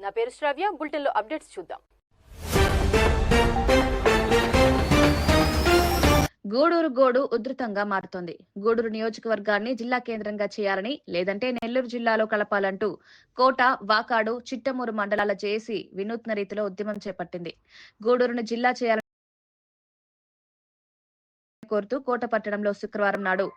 నా పేరు శ్రావ్య. బులెటిన్లో అప్డేట్స్ చూద్దాం. గూడూరు గోడు ఉధృతంగా మారుతోంది. గూడూరు నియోజకవర్గాన్ని జిల్లా కేంద్రంగా చేయాలని, లేదంటే నెల్లూరు జిల్లాలో కలపాలంటూ కోట, వాకాడు, చిట్టమూరు మండలాల జేఏసీ వినూత్న రీతిలో ఉద్యమం చేపట్టింది. గూడూరును జిల్లా చేయాలని కోరుతూ కోట పట్టణంలో శుక్రవారం నాడు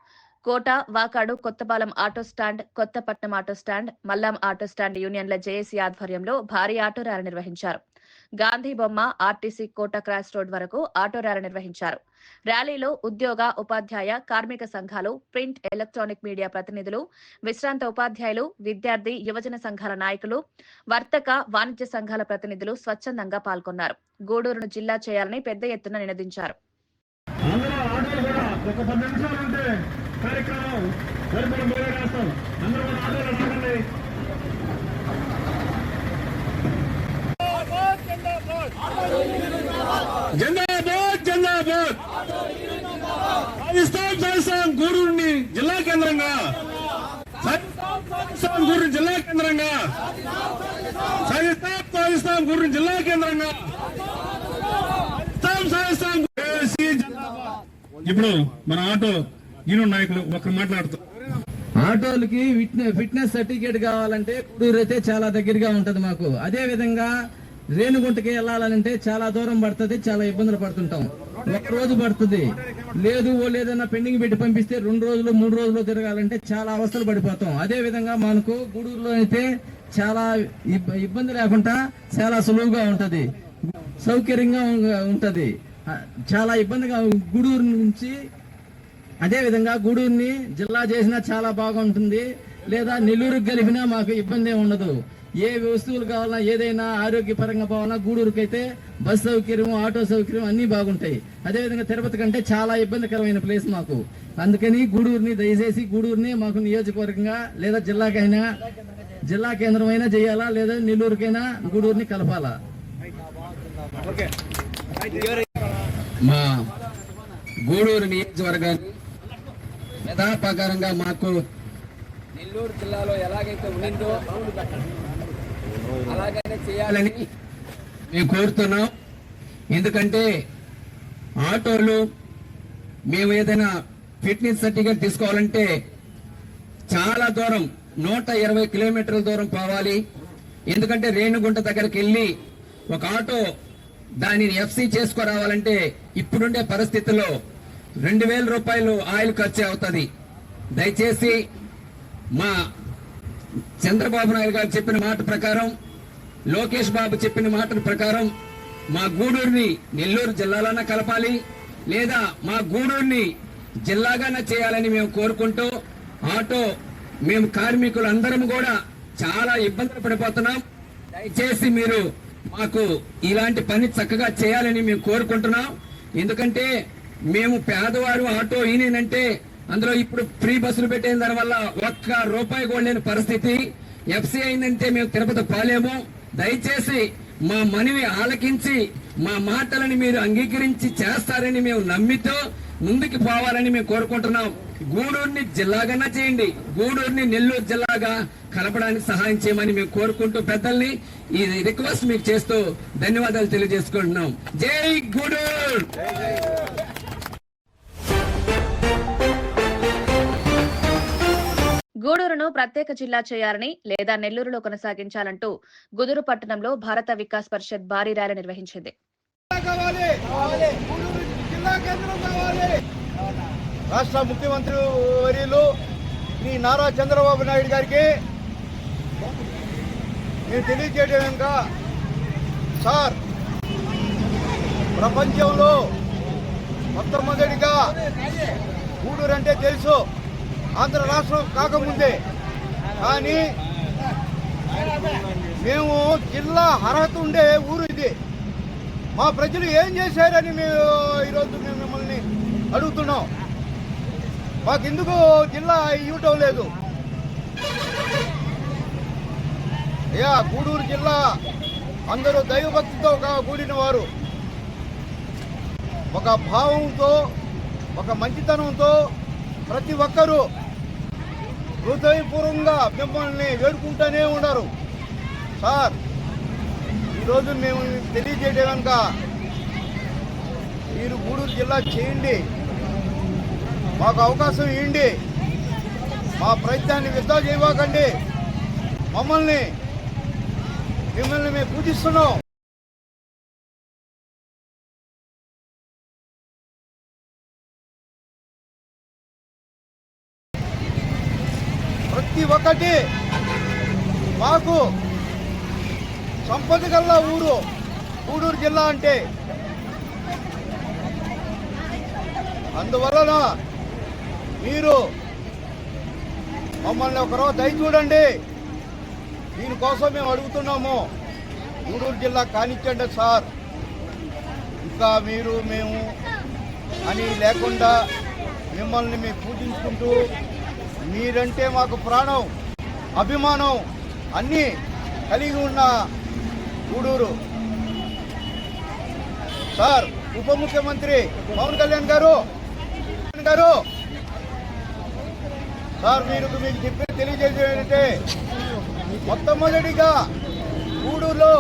Kota, Vakadu, Kothapalem auto stand, Kothapatnam auto stand, Mallam auto stand యూనియన్ల జేఏసీ ఆధ్వర్యంలో భారీ ఆటో ర్యాలీ నిర్వహించారు. గాంధీ బొమ్మ, ఆర్టీసీ కోట క్రాస్ రోడ్ వరకు ఆటో ర్యాలీ నిర్వహించారు. ర్యాలీలో ఉద్యోగ, ఉపాధ్యాయ, కార్మిక సంఘాలు, ప్రింట్, ఎలక్ట్రానిక్ మీడియా ప్రతినిధులు, విశ్రాంత ఉపాధ్యాయులు, విద్యార్థి, యువజన సంఘాల నాయకులు, వర్తక, వాణిజ్య సంఘాల ప్రతినిధులు స్వచ్ఛందంగా పాల్గొన్నారు. గూడూరును జిల్లా చేయాలని పెద్ద ఎత్తున నినదించారు. గూడూరుని జిల్లా కేంద్రంగా గూడూరు జిల్లా కేంద్రంగా గూడూరు జిల్లా కేంద్రంగా ఇప్పుడు మన ఆటో యూనియన్ నాయకులు ఒకరు మాట్లాడుతూ, ఆటోలకి ఫిట్నెస్ సర్టిఫికేట్ కావాలంటే గూడూరు అయితే చాలా దగ్గరగా ఉంటది మాకు. అదే విధంగా రేణుగుంటకి వెళ్ళాలంటే చాలా దూరం పడుతుంది, చాలా ఇబ్బందులు పడుతుంటాం. ఒక రోజు పడుతుంది, లేదు లేదన్నా పెండింగ్ పెట్టి పంపిస్తే 2 రోజులు 3 రోజులు తిరగాలంటే చాలా అవస్థలు పడిపోతాం. అదే విధంగా మనకు గూడూరులో అయితే చాలా ఇబ్బంది లేకుండా చాలా సులువుగా ఉంటది, సౌకర్యంగా ఉంటది. చాలా ఇబ్బందిగా గూడూరు నుంచి అదే విధంగా గూడూరుని జిల్లా చేసినా చాలా బాగుంటుంది, లేదా నెల్లూరుకి కలిపినా మాకు ఇబ్బంది ఉండదు. ఏ వస్తువులు కావాలన్నా, ఏదైనా ఆరోగ్యపరంగా పోవాలన్నా గూడూరుకి అయితే బస్ సౌకర్యం, ఆటో సౌకర్యం అన్ని బాగుంటాయి. అదేవిధంగా తిరుపతి కంటే చాలా ఇబ్బందికరమైన ప్లేస్ మాకు. అందుకని గూడూరుని దయచేసి గూడూరుని మాకు నియోజకవర్గంగా లేదా జిల్లాకైనా, జిల్లా కేంద్రమైనా చేయాలా, లేదా నెల్లూరుకైనా గూడూరుని కలపాలా. మా గూడూరు నియోజకవర్గాన్ని యథాప్రకారంగా మాకు నెల్లూరు జిల్లాలో ఎలాగైతే ఉండిందో అలాగైనా చేయాలని మేము కోరుతున్నాం. ఎందుకంటే ఆటోలు మేము ఏదైనా ఫిట్నెస్ సర్టిఫికేట్ తీసుకోవాలంటే చాలా దూరం, 120 కిలోమీటర్ల దూరం పోవాలి. ఎందుకంటే రేణుగుంట దగ్గరికి వెళ్ళి ఒక ఆటో దానిని ఎఫ్సి చేసుకురావాలంటే ఇప్పుడుండే పరిస్థితుల్లో 2000 రూపాయలు ఆయిల్ ఖర్చు అవుతుంది. దయచేసి మా చంద్రబాబు నాయుడు గారు చెప్పిన మాట ప్రకారం, లోకేష్ బాబు చెప్పిన మాట ప్రకారం మా గూడూరుని నెల్లూరు జిల్లాలోనే కలపాలి, లేదా మా గూడూరుని జిల్లాగానే చేయాలని మేము కోరుకుంటూ, ఆటో మేము కార్మికులు అందరం కూడా చాలా ఇబ్బందులు పడిపోతున్నాం. దయచేసి మీరు మాకు ఇలాంటి పని చక్కగా చేయాలని మేము కోరుకుంటున్నాం. ఎందుకంటే మేము పేదవారు ఆటో యూనియన్ అంటే అందులో ఇప్పుడు ఫ్రీ బస్సులు పెట్టిన దాని వల్ల ₹1 కూడా లేని పరిస్థితి. ఎఫ్సీ అయిందంటే మేము తిరుపతి పోలేము. దయచేసి మా మనవి ఆలకించి మా మాటలని మీరు అంగీకరించి చేస్తారని మేము నమ్మితో ముందుకు పోవాలని మేము కోరుకుంటున్నాం. గూడూరుని జిల్లాగా చేయండి, గూడూరుని నెల్లూరు జిల్లాగా కలపడానికి సహాయం చేయమని మేము కోరుకుంటూ పెద్దల్ని ఈ రిక్వెస్ట్ మీకు చేస్తూ ధన్యవాదాలు తెలియజేసుకుంటున్నాం. జై గూడూరు. గూడూరును ప్రత్యేక జిల్లా చేయాలని, లేదా నెల్లూరులో కొనసాగించాలంటూ గుదూరు పట్టణంలో భారత వికాస్ పరిషత్ భారీ ర్యాలీ నిర్వహించింది. రాష్ట్ర ముఖ్యమంత్రి వర్యులు శ్రీ నారా చంద్రబాబు నాయుడు గారికి నేను తెలియజేయడం ఇంకా, సార్, ప్రపంచంలో మొట్టమొదటిగా గూడూరు అంటే తెలుసు, ఆంధ్ర రాష్ట్రం కాకముందే. కానీ మేము జిల్లా అర్హత ఉండే ఊరు ఇది. మా ప్రజలు ఏం చేశారని మేము ఈరోజు మేము మిమ్మల్ని అడుగుతున్నాం. మాకెందుకు జిల్లా ఇవ్వటం లేదు? అయ్యా, గూడూరు జిల్లా అందరూ దైవభక్తితో కూడిన వారు, ఒక భావంతో, ఒక మంచితనంతో ప్రతి ఒక్కరూ హృదయపూర్వకంగా మిమ్మల్ని వేడుకుంటూనే ఉన్నారు. సార్, ఈరోజు మేము తెలియజేయడం కనుక మీరు గూడూరు జిల్లా చేయండి, మాకు అవకాశం ఇవ్వండి, మా ప్రయత్నాన్ని విత్డ్రా చేయవాకండి, మిమ్మల్ని మేము పూజిస్తున్నాం. ప్రతి ఒక్కటి మాకు సంపద గల్ల ఊరు గూడూరు జిల్లా అంటే. అందువలన మీరు మమ్మల్ని ఒకరో దయ చూడండి. దీనికోసం మేము అడుగుతున్నాము, గూడూరు జిల్లా కానిచ్చండి సార్. ఇంకా మీరు మేము అని లేకుండా మిమ్మల్ని మేము పూజించుకుంటూ, మీరంటే మాకు ప్రాణం, అభిమానం అన్నీ కలిగి ఉన్న గూడూరు. సార్, ఉప ముఖ్యమంత్రి పవన్ కళ్యాణ్ గారు సార్, మీకు చెప్పి తెలియజేసేదంటే, మొట్టమొదటిగా గూడూరులో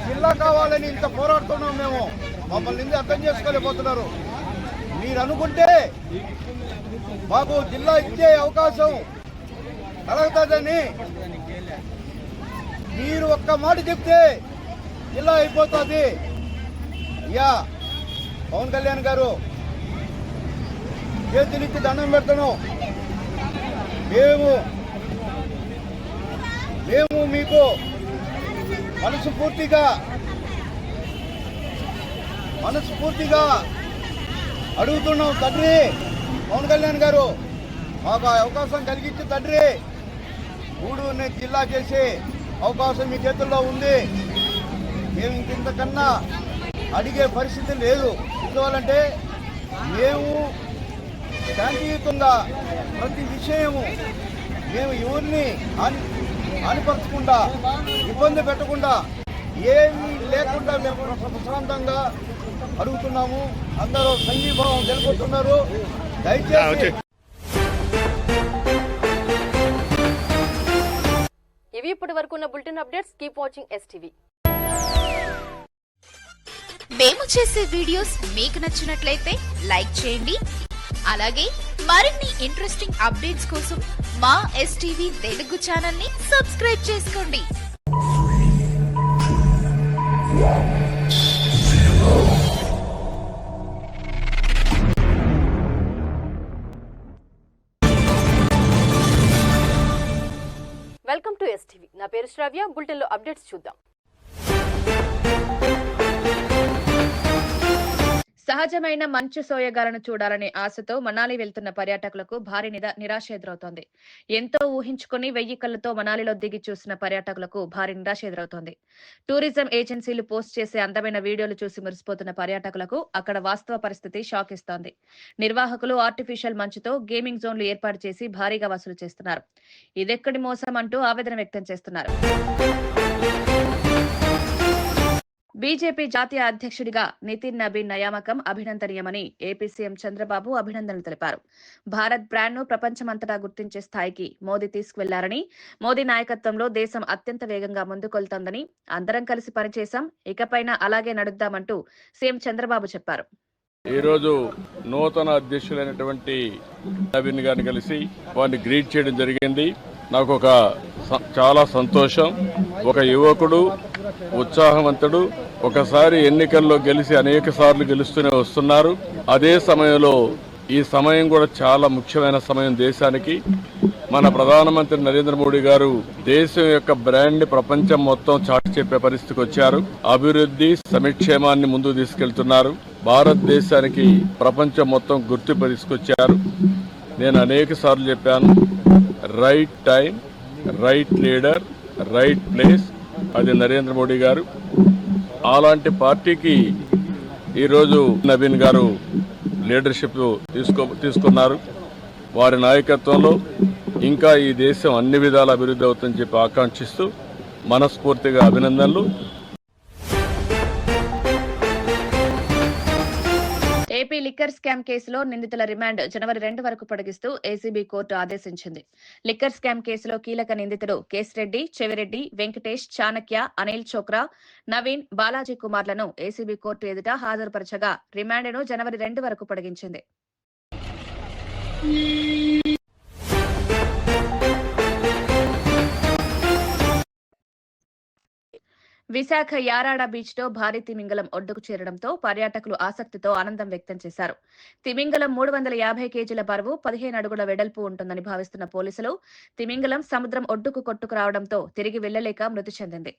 జిల్లా కావాలని ఇంత పోరాడుతున్నాం మేము. మమ్మల్ని ఇంత అర్థం చేసుకోలేకపోతున్నారు. మీరు అనుకుంటే మాకు జిల్లా ఇచ్చే అవకాశం కలుగుతుందని మీరు ఒక్క మాట చెప్తే జిల్లా అయిపోతుంది. యా పవన్ కళ్యాణ్ గారు, చేతులిచ్చి దండం పెడతాను. మేము మీకు మనస్ఫూర్తిగా అడుగుతున్నాం తండ్రి. పవన్ కళ్యాణ్ గారు, మాకు అవకాశం కలిగించి తండ్రి, గూడూరుని జిల్లా చేసే అవకాశం మీ చేతుల్లో ఉంది. మేము ఇంతకన్నా అడిగే పరిస్థితి లేదు. ఎందువల్లంటే మేము శాంతియుతంగా ప్రతి విషయము మేము ఎవరిని హానిపరచకుండా, ఇబ్బంది పెట్టకుండా, ఏమీ లేకుండా మేము ప్రశాంతంగా అడుగుతున్నాము. అందరూ సంఘీభావం తెలుపుతున్నారు. దయచేసి ఇవి ఇప్పటి వరకు ఉన్న bulletin updates. Keep watching STV. మేము చేసే వీడియోస్ మీకు నచ్చినట్లయితే లైక్ చేయండి. అలాగే మరిన్ని ఇంట్రెస్టింగ్ అప్డేట్స్ కోసం మా STV తెలుగు ఛానల్ ని సబ్స్క్రైబ్ చేసుకోండి. Welcome to STV. నా పేరు శ్రావ్య. బులెటిన్ లో అప్డేట్స్ చూద్దాం. సహజమైన మంచు సోయగాలను చూడాలనే ఆశతో మనాలి వెళ్తున్న పర్యాటకులకు భారీ నిరాశ ఎదురవుతోంది. ఎంతో ఊహించుకుని 1000 కళ్లతో మనాలిలో దిగి చూసిన పర్యాటకులకు భారీ నిరాశ ఎదురవుతోంది. టూరిజం ఏజెన్సీలు పోస్ట్ చేసే అందమైన వీడియోలు చూసి మురిసిపోతున్న పర్యాటకులకు అక్కడ వాస్తవ పరిస్థితి షాక్ ఇస్తోంది. నిర్వాహకులు ఆర్టిఫిషియల్ మంచుతో గేమింగ్ జోన్లు ఏర్పాటు చేసి భారీగా వసూలు చేస్తున్నారు. ఇదెక్కడి మోసం అంటూ ఆవేదన వ్యక్తం చేస్తున్నారు. బీజేపీ జాతీయ అధ్యక్షుడిగా నితిన్ నబీన్ నియామకం అభినందనీయమని ఏపీ సీఎం చంద్రబాబు అభినందనలు తెలిపారు. భారత్ బ్రాండ్ ను ప్రపంచమంతటా గుర్తించే స్థాయికి మోదీ తీసుకువెళ్లారని, మోదీ నాయకత్వంలో దేశం అత్యంత వేగంగా ముందుకెళ్తోందని, అందరం కలిసి పనిచేశాం, ఇకపైన అలాగే నడుద్దామంటూ సీఎం చంద్రబాబు చెప్పారు. ఈ రోజు నూతన అధ్యక్షులైనటువంటి నవీన్ గారిని కలిసి వారిని గ్రీట్ చేయడం జరిగింది. నాకు చాలా సంతోషం. ఒక యువకుడు, ఉత్సాహవంతుడు, ఒకసారి ఎన్నికల్లో గెలిచి అనేక సార్లు గెలుస్తూనే వస్తున్నారు. అదే సమయంలో ఈ సమయం కూడా చాలా ముఖ్యమైన సమయం దేశానికి. మన ప్రధానమంత్రి నరేంద్ర మోడీ గారు దేశం యొక్క బ్రాండ్ ప్రపంచం మొత్తం చాటి చెప్పే పరిస్థితికి వచ్చారు. అభివృద్ధి, సంక్షేమాన్ని ముందుకు తీసుకెళ్తున్నారు. భారతదేశానికి ప్రపంచం మొత్తం గుర్తింపు తీసుకొచ్చారు. నేను అనేక సార్లు చెప్పాను, right time, right leader, right place, అది నరేంద్ర మోడీ గారు. అలాంటి పార్టీకి ఈరోజు నవీన్ గారు లీడర్షిప్ తీసుకున్నారు. వారి నాయకత్వంలో ఇంకా ఈ దేశం అన్ని విధాల అభివృద్ధి అవుతుందని చెప్పి ఆకాంక్షిస్తూ మనస్ఫూర్తిగా అభినందనలు. ఏపీ లిక్కర్ స్కామ్ కేసులో నిందితుల రిమాండ్ జనవరి 2 వరకు పొడిగిస్తూ ఏసీబీ కోర్టు ఆదేశించింది. లిక్కర్ స్కామ్ కేసులో కీలక నిందితుడు కేశిరెడ్డి, చెవిరెడ్డి, వెంకటేష్, చాణక్య, అనిల్ చోక్రా, నవీన్, బాలాజీ కుమార్లను ఏసీబీ కోర్టు ఎదుట హాజరుపరచగా రిమాండ్ను జనవరి 2 వరకు పొడిగించింది. విశాఖ యారాడ బీచ్ లో భారీ తిమింగలం ఒడ్డుకు చేరడంతో పర్యాటకులు ఆసక్తితో ఆనందం వ్యక్తం చేశారు. తిమింగలం 350 కేజీల బరువు, 15 అడుగుల వెడల్పు ఉంటుందని భావిస్తున్న పోలీసులు తిమింగలం సముద్రం ఒడ్డుకు కొట్టుకు రావడంతో తిరిగి వెళ్లలేక మృతి చెందింది.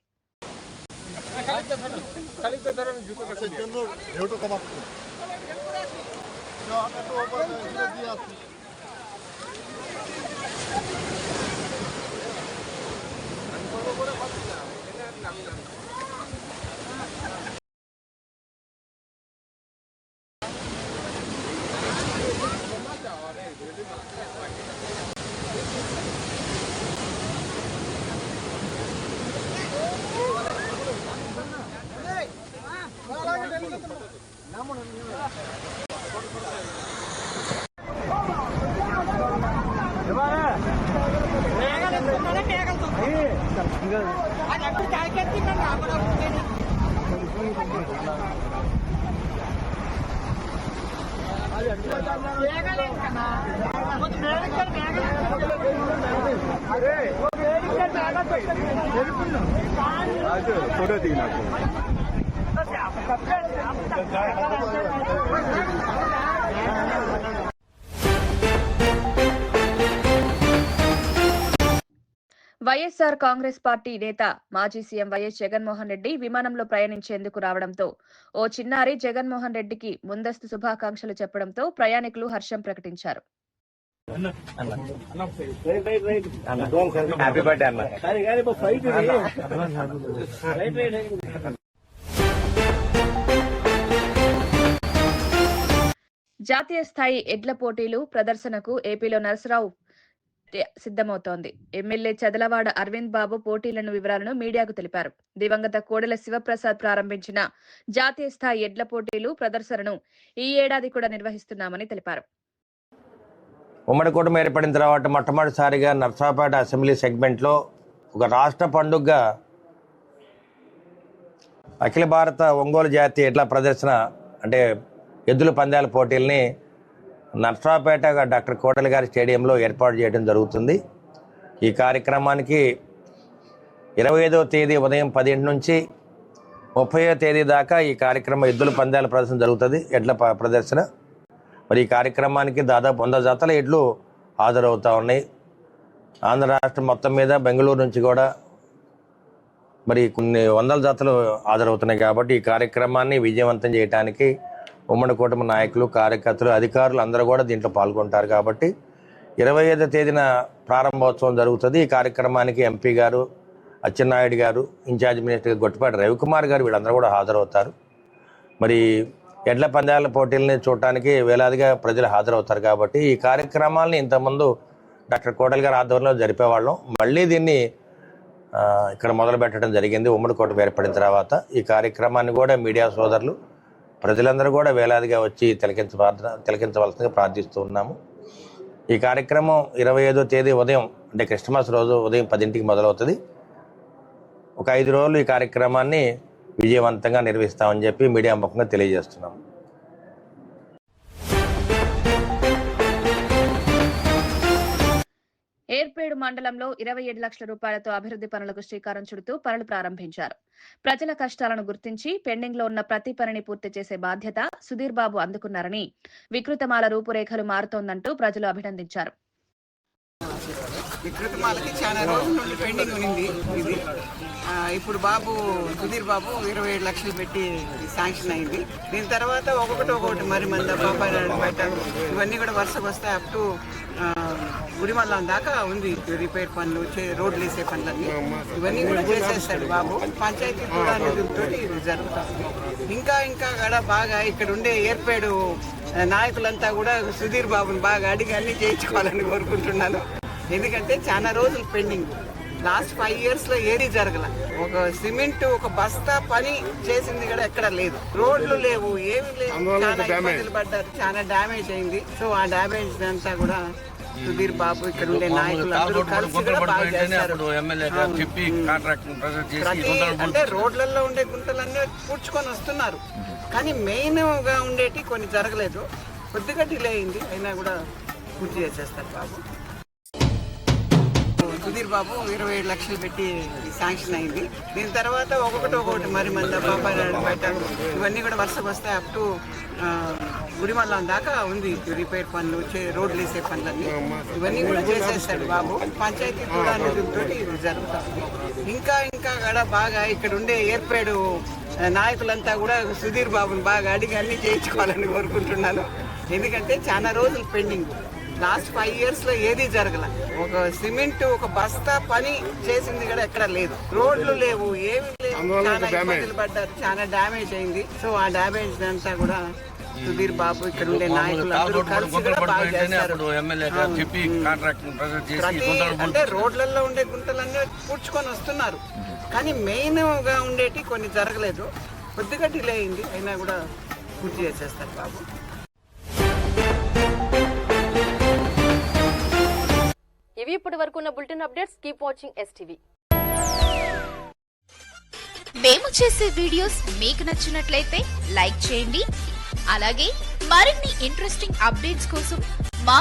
ఫోటో దిగి నాకు వైఎస్ఆర్ కాంగ్రెస్ పార్టీ నేత మాజీ సీఎం వైఎస్ జగన్మోహన్ రెడ్డి విమానంలో ప్రయాణించేందుకు రావడంతో ఓ చిన్నారి జగన్మోహన్ రెడ్డికి ముందస్తు శుభాకాంక్షలు చెప్పడంతో ప్రయాణికులు హర్షం ప్రకటించారు. జాతీయ స్థాయి ఎడ్ల పోటీలు ప్రదర్శనకు ఏపీలో నరసరావు సిద్ధమవుతోంది. ఎమ్మెల్యే చదలవాడ అరవింద్ బాబు పోటీలను వివరాలను మీడియాకు తెలిపారు. దివంగత కోడెల శివప్రసాద్ ప్రారంభించిన జాతీయ స్థాయి ఎడ్ల పోటీలు ప్రదర్శనను ఈ ఏడాది కూడా నిర్వహిస్తున్నామని తెలిపారు. ఉమ్మడి కూటమి ఏర్పడిన తర్వాత మొట్టమొదటిసారిగా నర్సాపేట అసెంబ్లీ సెగ్మెంట్లో ఒక రాష్ట్ర పండుగగా అఖిల భారత ఒంగోలు జాతీయ ఎడ్ల ప్రదర్శన అంటే ఎద్దుల పందాల పోటీల్ని నర్సాపేట డాక్టర్ కోటల గారి స్టేడియంలో ఏర్పాటు చేయడం జరుగుతుంది. ఈ కార్యక్రమానికి 25వ తేదీ ఉదయం 10 నుంచి 30వ తేదీ దాకా ఈ కార్యక్రమం ఎద్దుల పందాల ప్రదర్శన జరుగుతుంది. ఎడ్ల ప్రదర్శన మరి ఈ కార్యక్రమానికి దాదాపు 100 జతల ఎడ్లు హాజరవుతూ ఉన్నాయి. ఆంధ్ర రాష్ట్రం మొత్తం మీద బెంగళూరు నుంచి కూడా మరి కొన్ని 100 జతలు హాజరవుతున్నాయి. కాబట్టి ఈ కార్యక్రమాన్ని విజయవంతం చేయడానికి ఉమ్మడి కూటమి నాయకులు, కార్యకర్తలు, అధికారులు అందరూ కూడా దీంట్లో పాల్గొంటారు. కాబట్టి 25వ తేదీన ప్రారంభోత్సవం జరుగుతుంది. ఈ కార్యక్రమానికి ఎంపీ గారు, అచ్చెన్నాయుడు గారు, ఇన్ఛార్జ్ మినిస్టర్ గొట్టిపాటి రవికుమార్ గారు వీళ్ళందరూ కూడా హాజరవుతారు. మరి ఎడ్ల పందాల పోటీలని చూడటానికి వేలాదిగా ప్రజలు హాజరవుతారు. కాబట్టి ఈ కార్యక్రమాలని ఇంతకుముందు డాక్టర్ కోటల్ గారి ఆధ్వర్యంలో జరిపేవాళ్ళం. మళ్ళీ దీన్ని ఇక్కడ మొదలు పెట్టడం జరిగింది ఉమ్మడి కూటమి ఏర్పడిన తర్వాత. ఈ కార్యక్రమాన్ని కూడా మీడియా సోదరులు, ప్రజలందరూ కూడా వేలాదిగా వచ్చి తిలకించవలసిందిగా ప్రార్థిస్తూ ఉన్నాము. ఈ కార్యక్రమం 25వ తేదీ ఉదయం అంటే క్రిస్మస్ రోజు ఉదయం 10ంటికి మొదలవుతుంది. ఒక 5 రోజులు ఈ కార్యక్రమాన్ని విజయవంతంగా నిర్వహిస్తామని చెప్పి మీడియా ముఖంగా తెలియజేస్తున్నాం. ఏర్పేడు మండలంలో 27 లక్షల రూపాయలతో అభివృద్ధి పనులకు శ్రీకారం చుడుతూ పనులు ప్రారంభించారు. ప్రజల కష్టాలను గుర్తించి పెండింగ్ లో ఉన్న ప్రతి పనిని పూర్తి చేసే బాధ్యత సుధీర్ బాబు అందుకున్నారని, వికృతమాల రూపురేఖలు మారుతోందంటూ ప్రజలు అభినందించారు. వికృతమాలకి చాలా రోజుల నుండి పెండింగ్ ఉంది. ఇది ఇప్పుడు సుధీర్ బాబు 27 లక్షలు పెట్టి శాంక్షన్ అయింది. దీని తర్వాత ఒక్కొక్కటి మరి మంద పాపాయపేట ఇవన్నీ కూడా వరుసకు వస్తాయి. అప్ టు గుడిమల్లం దాకా ఉంది రిపేర్ పనులు, రోడ్లు వేసే పనులన్నీ ఇవన్నీ కూడా చేసేస్తాడు బాబు. పంచాయతీ కూడా నిధులతో ఇది జరుగుతుంది. ఇంకా కూడా బాగా ఇక్కడ ఉండే ఏర్పేడు నాయకులంతా కూడా సుధీర్ బాబుని బాగా అడిగి అన్ని చేయించుకోవాలని కోరుకుంటున్నాను. ఎందుకంటే చాలా రోజులు పెండింగ్ లాస్ట్ 5 years లో ఏది జరగల. ఒక సిమెంట్ ఒక బస్తా పని చేసింది కూడా ఎక్కడ లేదు. రోడ్లు లేవు, ఏమి లేవు, చాలా ఇబ్బందులు పడ్డారు, చాలా డ్యామేజ్ అయింది. సో ఆ డ్యామేజ్ అంతా కూడా సుధీర్ బాబు ఇక్కడ ఉండే నాయకులు అందరూ కలిసి కూడా బాగా చేస్తారు. అంటే రోడ్లలో ఉండే గుంటలన్నీ పూడ్చుకొని వస్తున్నారు, కానీ మెయిన్ గా ఉండేటి కొన్ని జరగలేదు. కొద్దిగా డిలే అయింది, అయినా కూడా పూర్తి చేసేస్తారు బాబు. సుధీర్ బాబు 27 లక్షలు పెట్టి శాంక్షన్ అయింది. దీని తర్వాత ఒక్కొక్కటి మరి మంద పాపారాడు బయట ఇవన్నీ కూడా వరుసకు వస్తాయి. అప్ టు గుడిమల్లం దాకా ఉంది. రిపేర్ పనులు, రోడ్లు వేసే పనులన్నీ ఇవన్నీ కూడా చేసేస్తాడు బాబు. పంచాయతీ కూడా నిధులతో ఇది జరుగుతుంది. ఇంకా కూడా బాగా ఇక్కడ ఉండే ఏర్పేడు నాయకులంతా కూడా సుధీర్ బాబుని బాగా అడిగి అన్ని చేయించుకోవాలని కోరుకుంటున్నాను. ఎందుకంటే చాలా రోజులు పెండింగ్. లాస్ట్ 5 years లో ఏది జరగల. ఒక సిమెంట్ ఒక బస్తా పని చేసింది కూడా ఎక్కడ లేదు. రోడ్లు లేవు, ఏమి లేవు, చాలా ఇబ్బందులు పడ్డారు, చాలా డ్యామేజ్ అయింది. సో ఆ డ్యామేజ్ అంతా కూడా సుధీర్ బాబు ఇక్కడ ఉండే నాయకులు అందరూ కలిసి కూడా బాగా చేస్తారు. అంటే రోడ్లలో ఉండే గుంటలన్నీ పూడ్చుకొని వస్తున్నారు, కానీ మెయిన్ గా ఉండేటి కొన్ని జరగలేదు. కొద్దిగా డిలే అయింది, అయినా కూడా పూర్తి చేసేస్తారు బాబు. ఇవి ఇప్పటి వరకు ఉన్న bulletin updates. Keep watching STV. మేము చేసే వీడియోస్ మీకు నచ్చినట్లయితే లైక్ చేయండి. అలాగే మరిన్ని ఇంట్రెస్టింగ్ అప్డేట్స్ కోసం మా